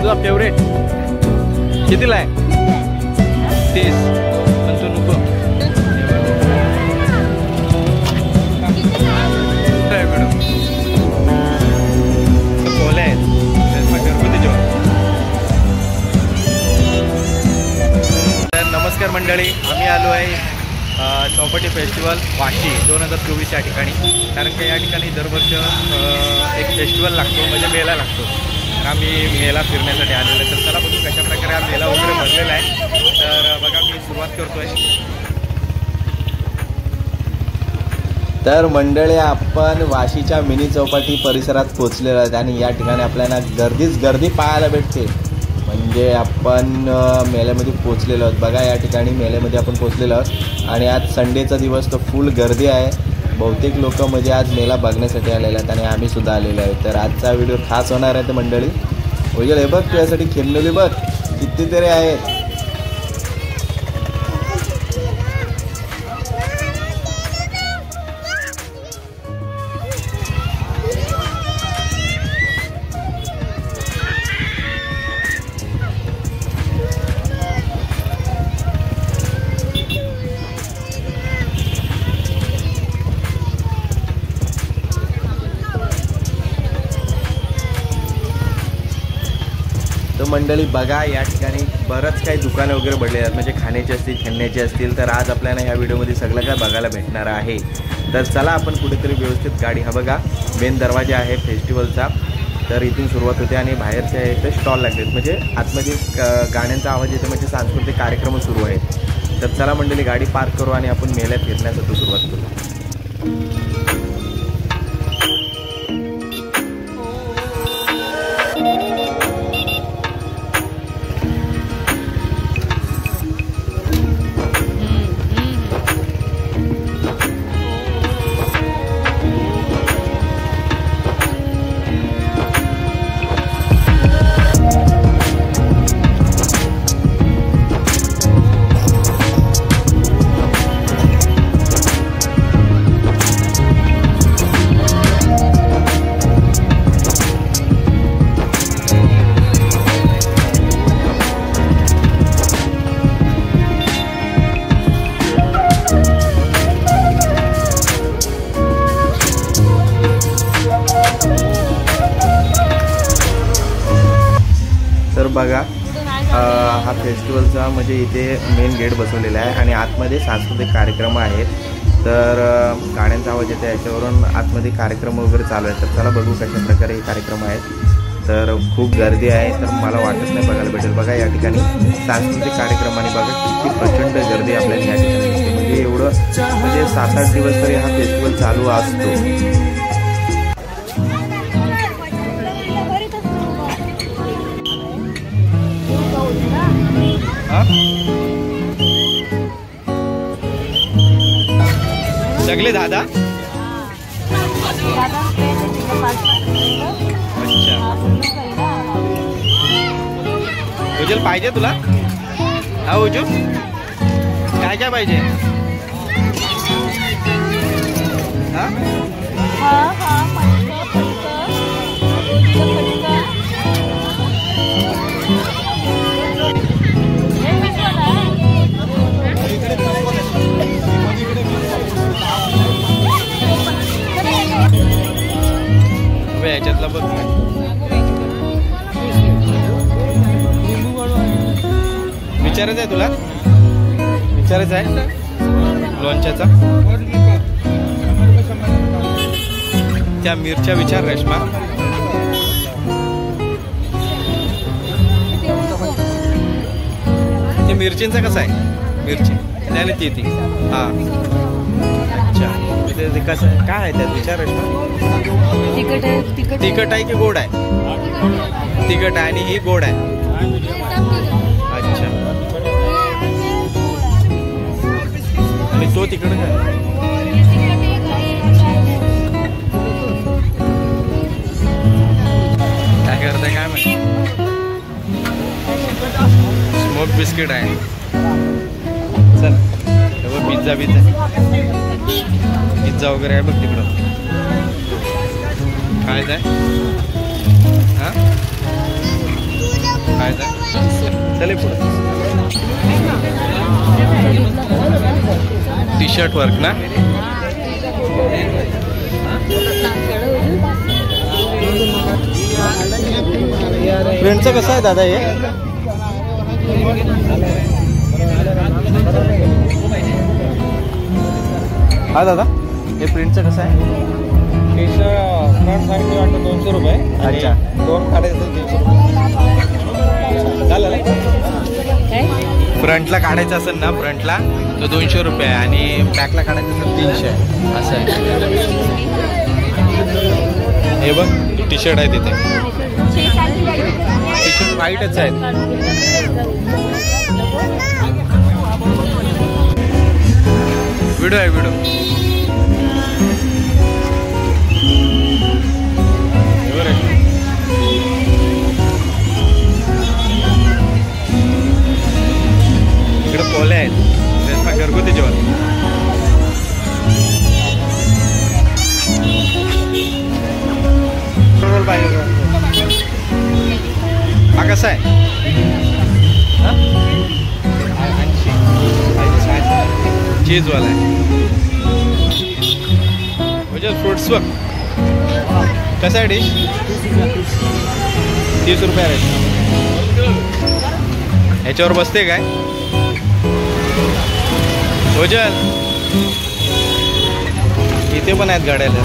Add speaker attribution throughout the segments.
Speaker 1: तुझा फेवरेट कितीला आहे? 30. पण तू नको. मॅडम पोले आहेत घरगुती जेवण. तर नमस्कार मंडळी, आम्ही आलो आहे चौपाटी फेस्टिवल वाशी 2024 या ठिकाणी. कारण की या ठिकाणी दरवर्षी एक फेस्टिवल लागतो, म्हणजे मेला लागतो. तर आम्ही मेला फिरण्यासाठी आलेलो आहे. तर चला बघू कशा प्रकारे हा मेला वगैरे भरलेला आहे. तर बघा मी सुरुवात करतो आहे.
Speaker 2: तर मंडळी, आपण वाशीच्या मिनी चौपाटी परिसरात पोहोचलेलो आहोत आणि या ठिकाणी आपल्याला गर्दी पाहायला भेटते. म्हणजे आपण मेल्यामध्ये पोहोचलेलो आहोत. बघा या ठिकाणी मेल्यामध्ये आपण पोहोचलेलो आहोत आणि आज संडेचा दिवस, तर फुल गर्दी आहे. बहुतेक लोक म्हणजे आज मेला बघण्यासाठी आलेले आहेत आणि आम्ही सुद्धा आलेलो आहे. तर आजचा व्हिडिओ खास होणार आहे. तर मंडळी उजल हे बघ, तुझ्यासाठी खेळलेली बघ कितीतरी आहेत. तर मंडळी बघा, या ठिकाणी बरंच काही दुकानं वगैरे भरले आहेत. म्हणजे खाण्याची असतील, खेळण्याची असतील. तर आज आपल्याला ह्या व्हिडिओमध्ये सगळं काय बघायला भेटणार आहे. तर चला आपण कुठेतरी व्यवस्थित गाडी, हा बघा मेन दरवाजा आहे फेस्टिवलचा. तर इथून सुरुवात होते आणि बाहेरच्या इथे स्टॉल लागलेत. म्हणजे आतमध्ये गाण्यांचा आवाज येतो, म्हणजे सांस्कृतिक कार्यक्रम सुरू आहेत. तर चला मंडळी गाडी पार्क करू आणि आपण मेल्यात फिरण्यासाठी सुरुवात करू. तर बघा हा फेस्टिवलचा म्हणजे इथे मेन गेट बसवलेला आहे आणि आतमध्ये सांस्कृतिक कार्यक्रम आहेत. तर गाण्यांचा आवाज येतो, याच्यावरून आतमध्ये कार्यक्रम वगैरे चालू आहेत. तर चला बघू कशा प्रकारे हे कार्यक्रम आहेत. तर खूप गर्दी आहे, तर मला वाटत नाही बघायला भेटेल. बघा या ठिकाणी सांस्कृतिक कार्यक्रम आणि बघा किती प्रचंड गर्दी आपल्याला या ठिकाणी दिसते. म्हणजे एवढं म्हणजे 7-8 दिवस तरी हा फेस्टिवल चालू असतो.
Speaker 1: सगळे दादा. अच्छा, उजल पाहिजे तुला? हा उजू, काय काय पाहिजे? हा याच्यातला बघ. विचारायचं आहे तुला? विचारायचं आहे लोणच्याचा? त्या मिरच्या विचार रेश्मा. ते मिरचींचा कसं आहे? मिरची त्याने ती हां. अच्छा, ते कसं काय आहे त्यात विचार रेश्मा? तिखट आहे की गोड आहे? तिखट आहे आणि ही गोड आहे. अच्छा, आणि तो तिखट काय? काय करताय काय माहिती? स्मोक बिस्किट आहे. चल पिझ्झा पिझ्झा वगैरे आहे बघ तिकडं. काय आहे? हां काय चले पुढे. टी शर्ट वर्क ना. फ्रेंडचं कसं आहे दादा हे. हा दादा हे प्रिंटचं कसं आहे. फ्रंट साईडने वाटतं 200 रुपये. अच्छा. दोन काढायचं 300 रुपये झालं. फ्रंटला काढायचं असेल ना फ्रंटला तो 200 रुपये आणि बॅकला काढायचं असेल 300 आहे. असं आहे. हे बघ टी शर्ट आहे तिथे. टी शर्ट व्हाईटच आहेत. व्हिडिओ आहे व्हिडिओ. इकडे पोले आहेत घरगुती जेवण. हा कसा आहे. चीजवाला आहे. म्हणजे फ्रूट्स बघ कसा आहे. डिश 30 रुपये आहे. ह्याच्यावर बसते काय भोजन. इथे पण आहेत गाड्याला.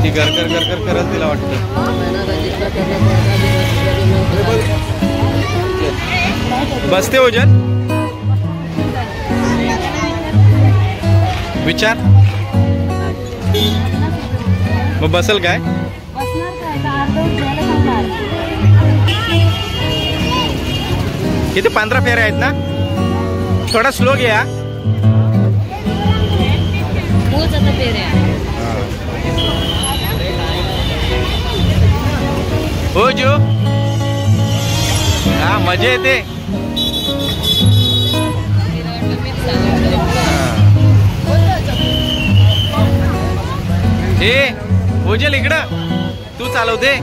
Speaker 1: ती गरकर गरकर करत तिला वाटतं. बसते भोजन. विचार मग बसल काय. किती 15 फेऱ्या आहेत ना. थोडा स्लो घ्या. हो जो हा मजा येते. हे भोजल इकडं तू चालवते.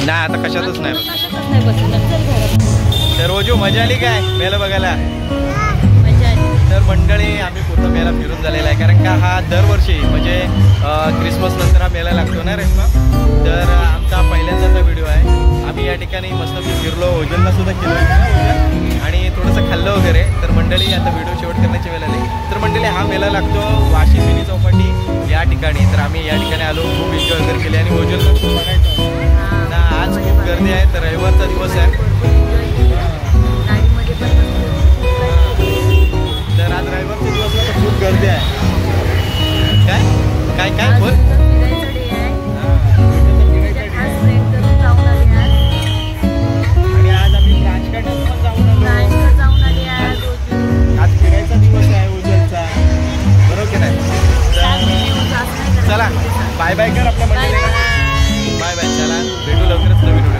Speaker 1: नाही आता कशातच नाही. तर रोजू मजा आली काय मेला बघायला. तर मंडळी आम्ही पूर्ण मेला फिरून झालेला आहे. कारण का हा दरवर्षी म्हणजे क्रिसमस नंतर हा मेला लागतो ना रेस्मा. तर आमचा पहिल्यांदाचा व्हिडिओ आहे. आम्ही या ठिकाणी मस्तपैकी फिरलो. ओजनला सुद्धा केलं आणि थोडंसं खाल्लं वगैरे. तर मंडळी आता व्हिडिओ शेवट करण्याची वेळ आली. तर मंडळी हा मेला लागतो वाशी मिनी चौपाटी या ठिकाणी. तर आम्ही या ठिकाणी आलो. खूप एन्जॉय वगैरे केले आणि ओजनला खूप बघायचं ना. आज खूप गर्दी आहे. तर रविवारचा दिवस आहे. तर आज रविवारचा दिवस आहे तर खूप गर्दी आहे. काय काय काय बोल. आणि आज आम्ही राजकाटात पण जाऊन आलो. आज फिरायचा दिवस आहे ओझरचा. बरोबर की नाही. चला बाय बाय कर आपल्या मंडळीला. Bye bye. चला भेटू लवकरच नवीन व्हिडिओ.